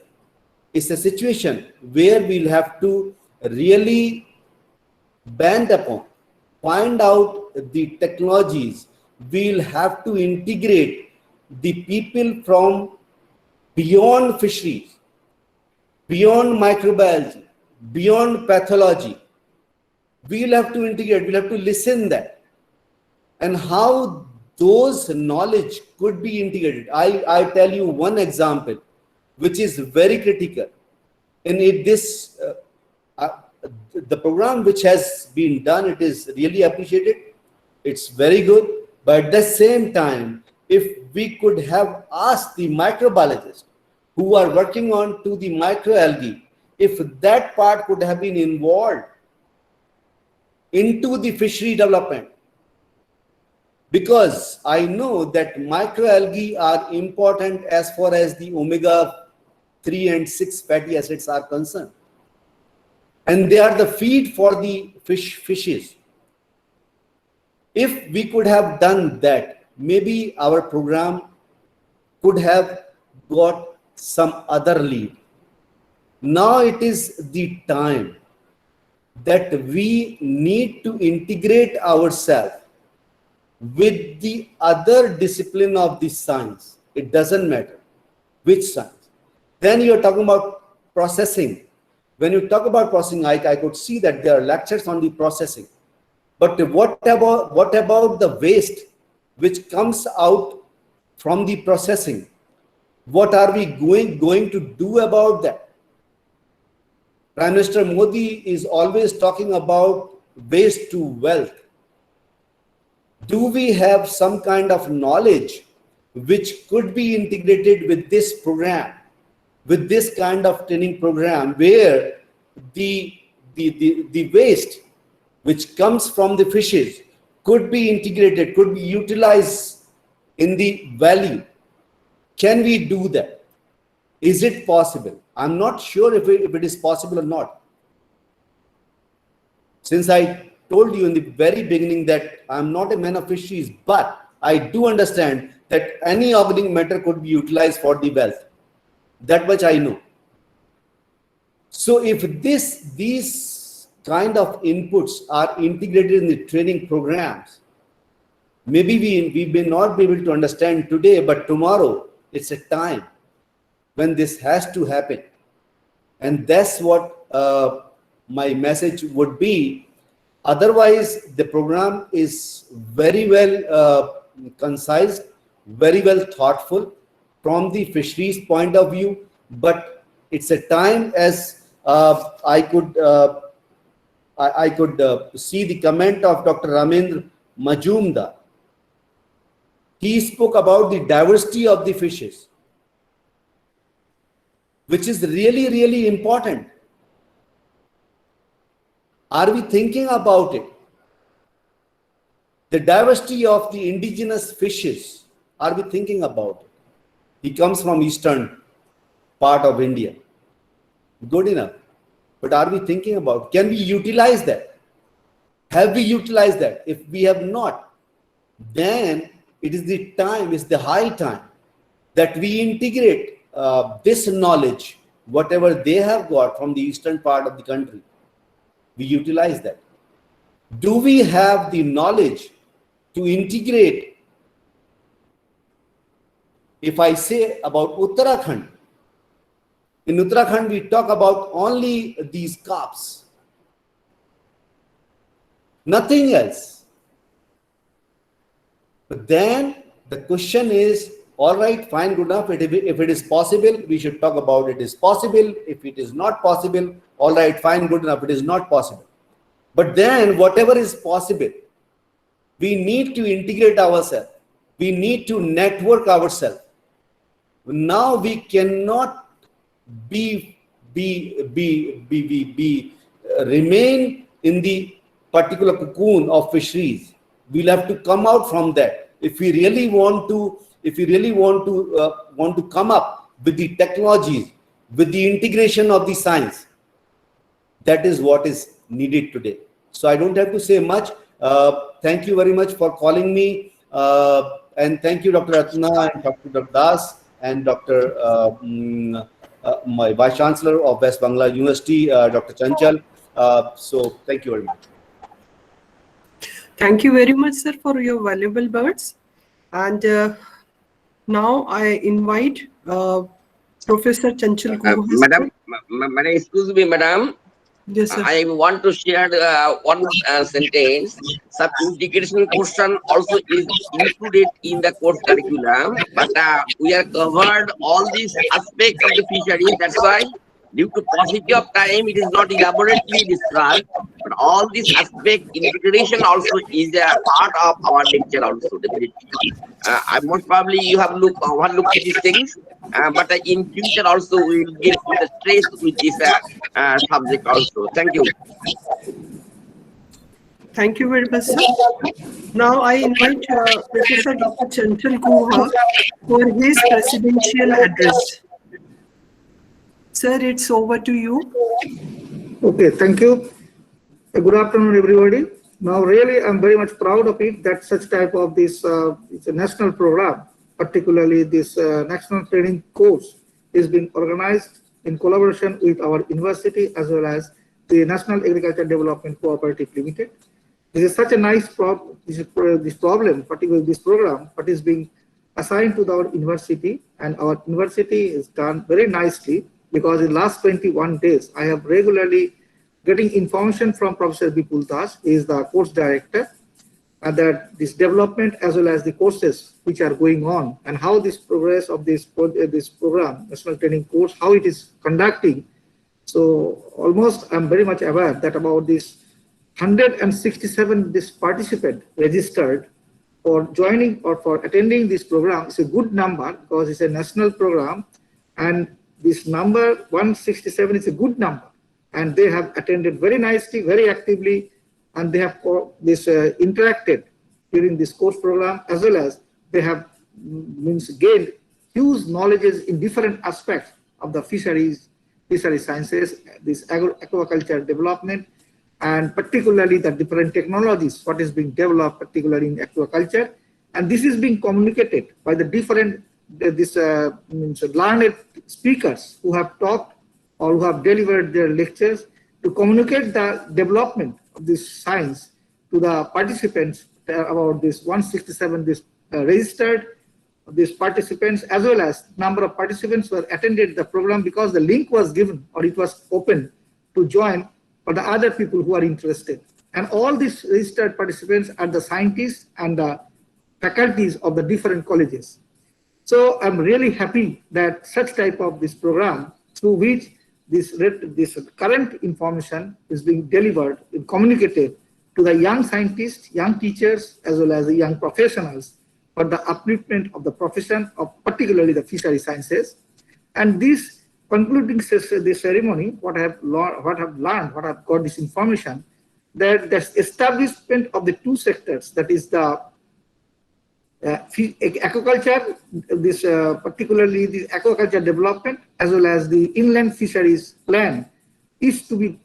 S10: is a situation where we'll have to really band upon, find out the technologies. We'll have to integrate the people from beyond fisheries, beyond microbiology, beyond pathology. We'll have to integrate, we'll have to listen that. And how those knowledge could be integrated. I tell you one example, which is very critical. And the program which has been done, it is really appreciated. It's very good. But at the same time, if we could have asked the microbiologists who are working on to the microalgae, if that part could have been involved into the fishery development, because I know that microalgae are important as far as the omega-3 and 6 fatty acids are concerned. And they are the feed for the fishes. If we could have done that, maybe our program could have got some other lead. Now it is the time that we need to integrate ourselves with the other discipline of the science. It doesn't matter which science. Then you're talking about processing. When you talk about processing, I could see that there are lectures on the processing. But what about the waste which comes out from the processing? What are we going to do about that? Prime Minister Modi is always talking about waste to wealth. Do we have some kind of knowledge which could be integrated with this program, with this kind of training program, where the waste which comes from the fishes could be integrated, could be utilized in the value? Can we do that? Is it possible? I'm not sure if it is possible or not. Since I told you in the very beginning that I'm not a man of fisheries, but I do understand that any organic matter could be utilized for the wealth. That much I know. So if these kind of inputs are integrated in the training programs, maybe we may not be able to understand today, but tomorrow it's a time when this has to happen. And that's what my message would be. Otherwise, the program is very well concise, very well thoughtful from the fisheries point of view, but it's a time as I could see the comment of Dr. Ramendra Majumdar. He spoke about the diversity of the fishes, which is really, really important. Are we thinking about it? The diversity of the indigenous fishes, are we thinking about it? He comes from eastern part of India. Good enough. But are we thinking about, can we utilize that? Have we utilized that? If we have not, then it is the time, it's the high time that we integrate this knowledge, whatever they have got from the eastern part of the country. We utilize that. Do we have the knowledge to integrate? If I say about Uttarakhand, in Uttarakhand we talk about only these carps. Nothing else. But then the question is, all right, fine, good enough. If it is possible, we should talk about it is possible. If it is not possible, all right, fine, good enough. It is not possible. But then whatever is possible, we need to integrate ourselves. We need to network ourselves. Now we cannot remain in the particular cocoon of fisheries. We'll have to come out from that. If we really want to come up with the technologies, with the integration of the science, that is what is needed today. So I don't have to say much. Thank you very much for calling me. And thank you, Dr. Ratna and Dr. Das and Dr. My Vice Chancellor of West Bangla University, Dr. Chanchal. So thank you very much.
S2: Thank you very much, sir, for your valuable words. And now I invite Professor Chanchal Guha.
S3: Madam, excuse me, madam.
S2: Yes, sir.
S3: I want to share one sentence. Some integration question also is included in the course curriculum, but we have covered all these aspects of the fishery. That's why, due to paucity of time, it is not elaborately described. But all these aspects, integration also is a part of our lecture also, definitely. Most probably you have overlooked these things, but in future also we will give the stress with this subject also. Thank you.
S2: Thank you very much, sir. Now I invite Professor Dr. Chanchal Guha for his presidential address. Sir, it's over to you.
S9: Okay, thank you. Good afternoon, everybody. Now, really, I'm very much proud of it that such type of this it's a national program, particularly this national training course, is being organized in collaboration with our university as well as the National Agriculture Development Cooperative Limited. This is such a nice problem, particularly this program, what is being assigned to our university, and our university is done very nicely because in last 21 days, I have regularly getting information from Professor Bipul Das, is the course director, and that this development as well as the courses which are going on and how this progress of this program, national training course, how it is conducting. So almost I'm very much aware that about this 167 this participant registered for joining or for attending this program. Is a good number because it's a national program, and this number 167 is a good number. And they have attended very nicely, very actively, and they have interacted during this course program, as well as they have gained huge knowledges in different aspects of the fishery sciences, this aquaculture development, and particularly the different technologies, what is being developed, particularly in aquaculture. And this is being communicated by the different learned speakers who have talked or who have delivered their lectures to communicate the development of this science to the participants about this 167 registered these participants, as well as number of participants who have attended the program because the link was given or it was open to join for the other people who are interested. And all these registered participants are the scientists and the faculties of the different colleges. So I'm really happy that such type of this program through which this current information is being delivered and communicated to the young scientists, young teachers, as well as the young professionals for the upliftment of the profession of particularly the fishery sciences. And this concluding this ceremony, what I have got this information, that the establishment of the two sectors, that is the aquaculture, particularly the aquaculture development, as well as the inland fisheries plan, is to be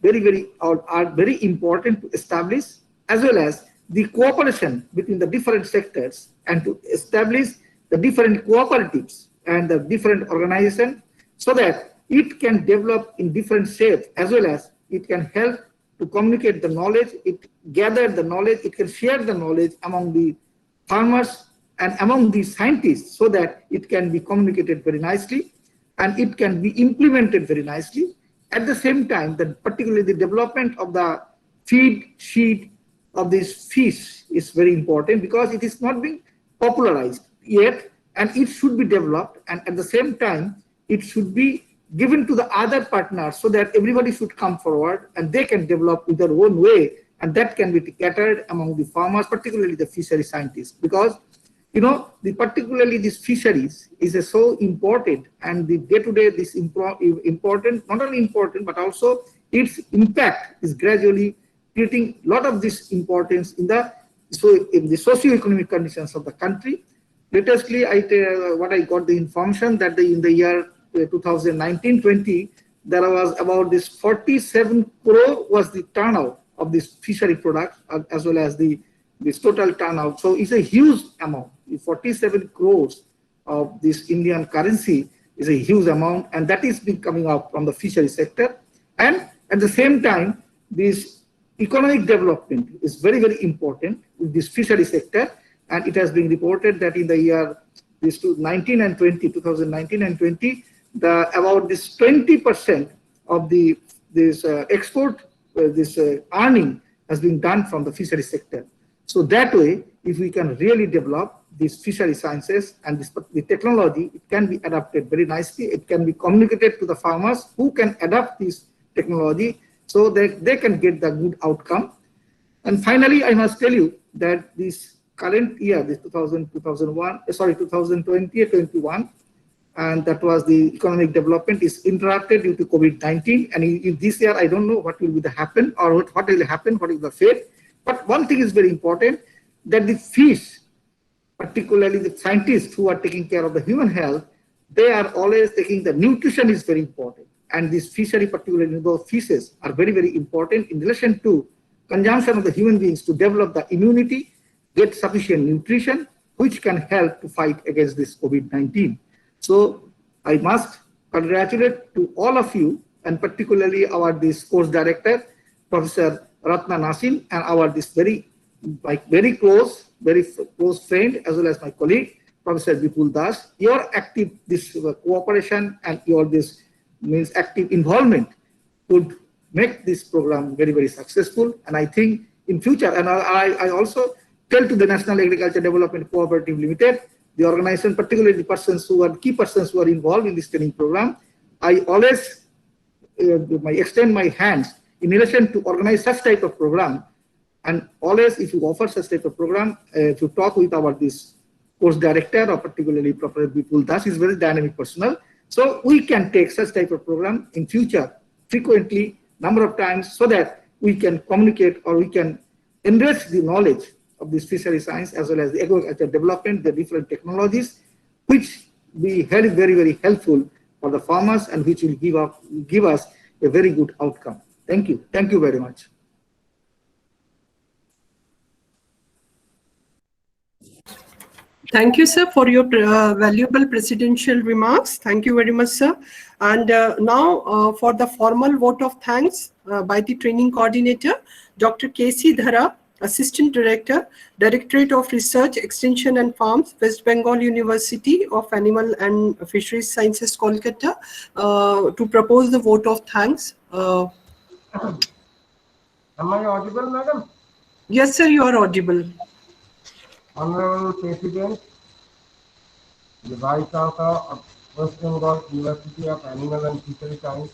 S9: are very important to establish, as well as the cooperation between the different sectors and to establish the different cooperatives and the different organizations so that it can develop in different shapes, as well as it can help to communicate the knowledge, it gather the knowledge, it can share the knowledge among the farmers and among the scientists so that it can be communicated very nicely and it can be implemented very nicely. At the same time, particularly the development of the feed, sheet,
S11: of this fish is very important because it is not being popularized yet, and it should be developed, and at the same time it should be given to the other partners so that everybody should come forward and they can develop in their own way, and that can be catered among the farmers, particularly the fishery scientists, because particularly these fisheries is so important, and the day-to-day this important, not only important but also its impact is gradually creating a lot of this importance in the socio-economic conditions of the country. Latestly, what I got the information that in the year 2019-20, there was about this 47 crore was the turnout of this fishery product, as well as this total turnout. So it's a huge amount. 47 crores of this Indian currency is a huge amount, and that is been coming up from the fishery sector. And at the same time, this economic development is very, very important with this fishery sector. And it has been reported that in the year 2019 and 20, about this 20% of this export, earning has been done from the fishery sector. So that way, if we can really develop these fishery sciences and the technology, it can be adapted very nicely. It can be communicated to the farmers who can adapt this technology so that they can get the good outcome. And finally, I must tell you that this current year, this 2020-21, and that was the economic development is interrupted due to COVID-19. And in this year, I don't know what will happen or what will happen, what is the fate. But one thing is very important, that the fish, particularly the scientists who are taking care of the human health, they are always taking the nutrition is very important. And this fishery, particularly those fishes, are very, very important in relation to consumption of the human beings to develop the immunity, get sufficient nutrition, which can help to fight against this COVID-19. So I must congratulate to all of you, and particularly this course director, Professor Ratna Nasim, and this very close friend, as well as my colleague, Professor Vipul Das. Your active cooperation and your active involvement could make this program very, very successful. And I think in future, and I also tell to the National Agriculture Development Cooperative Limited, the organization, particularly the key persons who are involved in this training program, I always extend my hands in relation to organize such type of program. And always, if you offer such type of program, if you talk with this course director, or particularly Professor Vipul Das, is very dynamic personnel. So we can take such type of program in future frequently, number of times, so that we can communicate or we can enrich the knowledge of this fishery science as well as the agriculture development, the different technologies, which be very, very, very helpful for the farmers and which will give us a very good outcome. Thank you. Thank you very much.
S2: Thank you, sir, for your valuable presidential remarks. Thank you very much, sir. And now for the formal vote of thanks by the training coordinator, Dr. K.C. Dhara, Assistant Director, Directorate of Research, Extension and Farms, West Bengal University of Animal and Fisheries Sciences, Kolkata, to propose the vote of thanks.
S12: Am I audible, madam?
S2: Yes, sir, you are audible.
S12: Honorable President, the Vice Chancellor of West Bengal University of Animal and Fishery Science,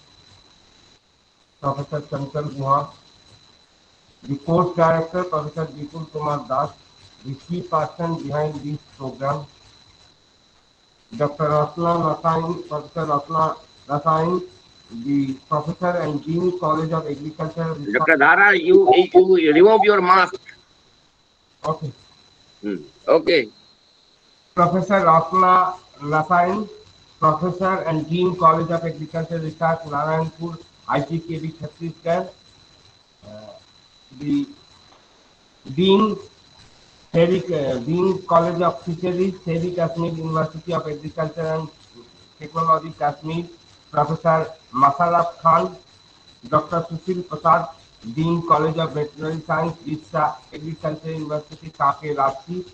S12: Professor Chanchal Guha, the course director, Professor Vipul Kumar Das, the key person behind this program, Dr. Ratna Nasain, Professor Ratna Nasain, the Professor and Dean, College of Agriculture.
S3: Dr. Dhara, you remove your mask.
S12: Okay.
S3: Okay.
S12: Professor Ratna Nasain, Professor and Dean, College of Agriculture Research, Narayanpur, ITKB, Chhattisgarh. The Dean, Dean College of Fisheries, Seri Kashmir University of Agriculture and Technology, Kashmir, Professor Masaraf Khan, Dr. Sushil Prasad, Dean College of Veterinary Science, ITSA Agriculture University, Kake Ranchi,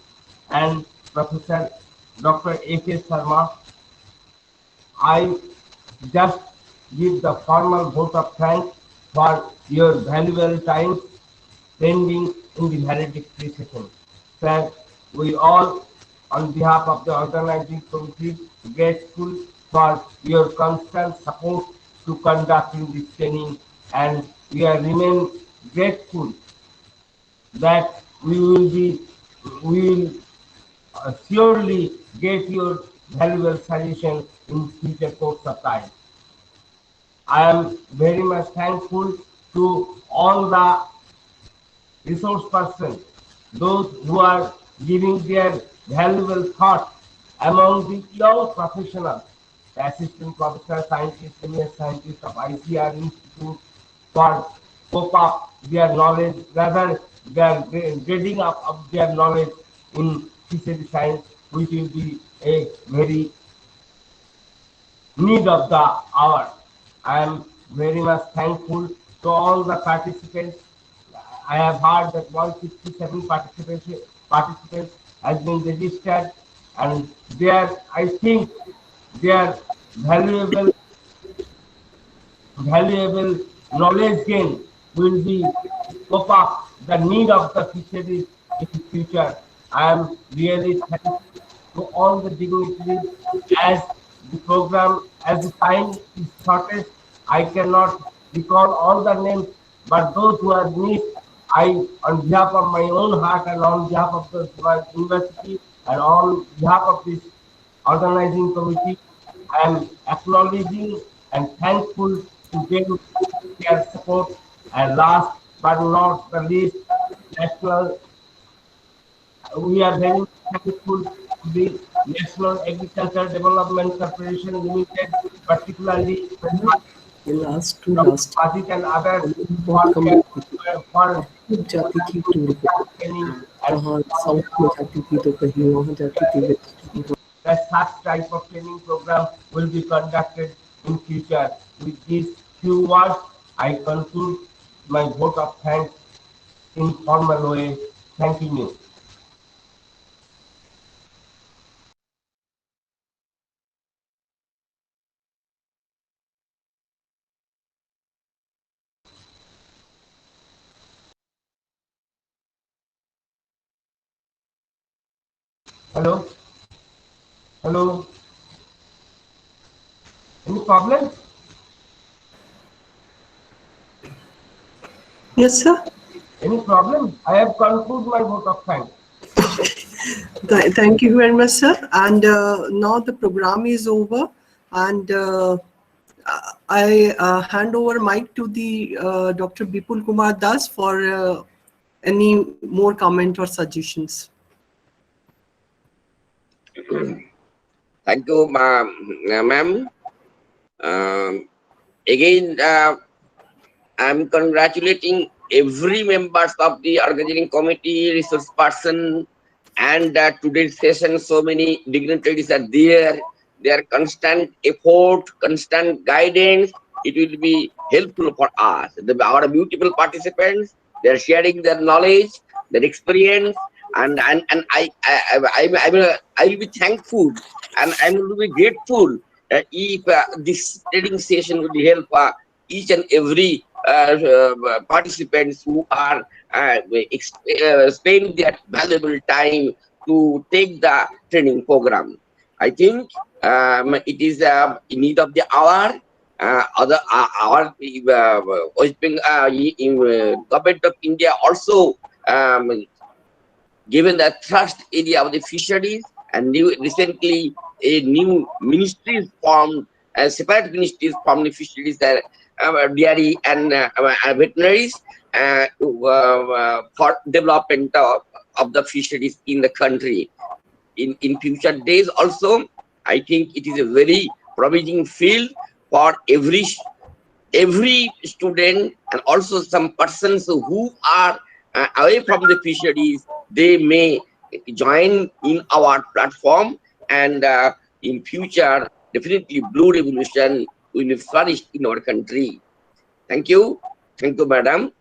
S12: and Professor Dr. A.K. Sharma. I just give the formal vote of thanks for your valuable time pending in the valedictory session. Sir, we all, on behalf of the organizing committee, grateful for your constant support to conducting this training, and we are remain grateful that we will surely get your valuable suggestion in future course of time. I am very much thankful to all the resource persons, those who are giving their valuable thoughts among the young professionals, the assistant professor, scientists, senior scientists of ICR Institute, for scope up their knowledge, rather their grading up of their knowledge in fishery science, which will be a very need of the hour. I am very much thankful to all the participants. I have heard that 167 participants has been registered, and I think their valuable knowledge gain will be cope up the need of the fisheries in the future. I am really thankful to all the dignitaries. As the program, as the time is shortest, I cannot recall all the names, but those who are missed, I, on behalf of my own heart and on behalf of the university and on behalf of this organizing committee, I am acknowledging and thankful to them their support. And last but not the least, we are very thankful to the National Agriculture Development Corporation Limited, particularly Ajit and others for that such type of training program will be conducted in future. With these few words, I conclude my vote of thanks in formal way. Thank you. Hello? Hello? Any problem?
S2: Yes, sir.
S12: Any problem? I have concluded my vote of thanks.
S2: Thank you very much, sir. And now the program is over, and I hand over mic to the Dr. Bipul Kumar Das for any more comment or suggestions.
S3: Thank you, ma'am. Again, I'm congratulating every members of the organizing committee, resource person, and today's session. So many dignitaries are there. Their constant effort, constant guidance, it will be helpful for us. Our beautiful participants, they're sharing their knowledge, their experience, and I will be thankful and I will be grateful if this training session will help each and every participants who are spending their valuable time to take the training program. I think it is in need of the hour. Our West Bengal, government of India also given the thrust area of the fisheries, and recently a new ministries formed, separate ministries formed the fisheries, dairy and veterinaries for development of the fisheries in the country. In future days also, I think it is a very promising field for every student, and also some persons who are away from the fisheries, they may join in our platform, and in future, definitely Blue Revolution will be flourished in our country. Thank you, madam.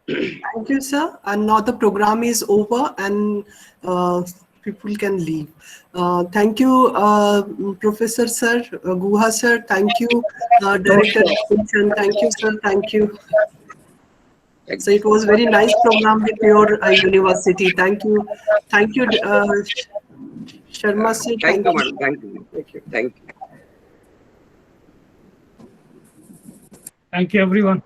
S2: Thank you, sir. And now the program is over, and people can leave. Thank you, Professor Sir, Guha Sir. Thank you, Director Extension. Thank you, sir. Thank you. So it was very nice program with your university. Thank you. Thank you, Sharma sir.
S3: Thank you, madam. Thank you. Thank you.
S1: Thank you, everyone.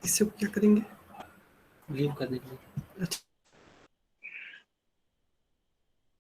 S2: इससे क्या करेंगे?
S10: Leave कर दीजिए।
S2: अच्छा।